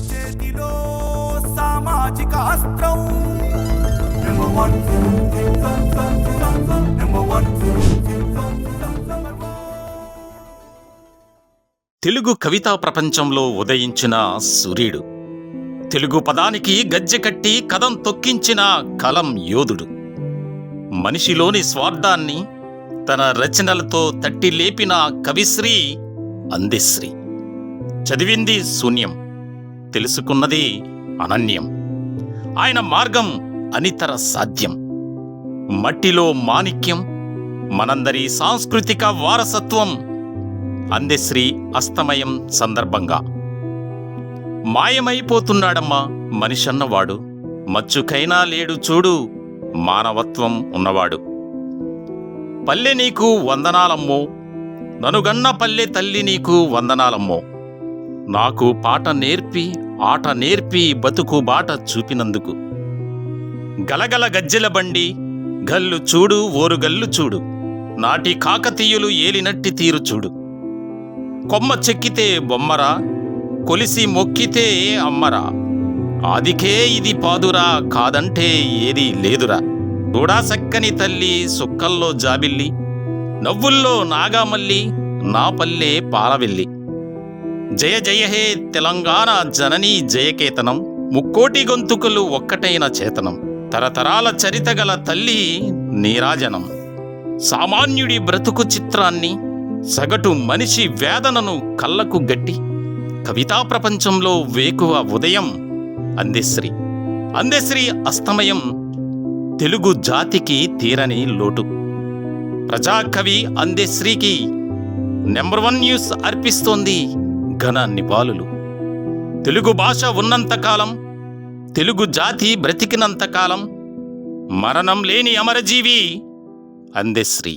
చేతిలో సామాజిక అస్త్రం తెలుగు కవితా ప్రపంచంలో ఉదయించిన సూర్యుడు, తెలుగు పదానికి గజ్జె కట్టి కదం తొక్కించిన కలం యోధుడు, మనిషిలోని స్వార్థాన్ని తన రచనలతో తట్టి లేపిన కవిశ్రీ అందెశ్రీ. చదివింది శూన్యం, తెలుసుకున్నది అనన్యం. ఆయన మార్గం అనితర సాధ్యం. మట్టిలో మాణిక్యం, మనందరి సాంస్కృతిక వారసత్వం. అందెశ్రీ అస్తమయం సందర్భంగా మాయమైపోతున్నాడమ్మా మనిషన్నవాడు, మచ్చుకైనా లేడు చూడు మానవత్వం ఉన్నవాడు. పల్లె నీకు వందనాలమ్మో, ననుగన్న పల్లె తల్లి నీకు వందనాలమ్మో. నాకు పాట నేర్పి ఆట నేర్పి బతుకు బాట చూపినందుకు. గలగల గజ్జెల బండి గల్లు చూడు ఓరుగల్లు చూడు, నాటి కాకతీయులు ఏలినట్టి తీరు చూడు. కొమ్మ చెక్కితే బొమ్మరా, కొలిసి మొక్కితే అమ్మరా, ఆదికే ఇది పాదురా కాదంటే ఏదీ లేదురా. కూడా సక్కని తల్లి సుక్కల్లో జాబిల్లి, నవ్వుల్లో నాగామల్లి నా పల్లె పాలవెల్లి. జయ జయ హే తెలంగాణ జననీ జయకేతనం, ముక్కోటి గొంతుకలు ఒక్కటైన చేతనం. తరతరాల చరితగల తల్లి నీరాజనం. సామాన్యుడి బ్రతుకు చిత్రాన్ని, సగటు మనిషి వేదనను కళ్ళకు గట్టి కవితా ప్రపంచంలో వేకువ ఉదయం అందెశ్రీ. అందెశ్రీ అస్తమయం తెలుగు జాతికి తీరని లోటు. ప్రజాకవి అందెశ్రీకి నెంబర్ 1 న్యూస్ అర్పిస్తోంది ఘన నివాళులు. తెలుగు భాష ఉన్నంతకాలం, తెలుగు జాతి బ్రతికినంతకాలం మరణం లేని అమరజీవి అందెశ్రీ.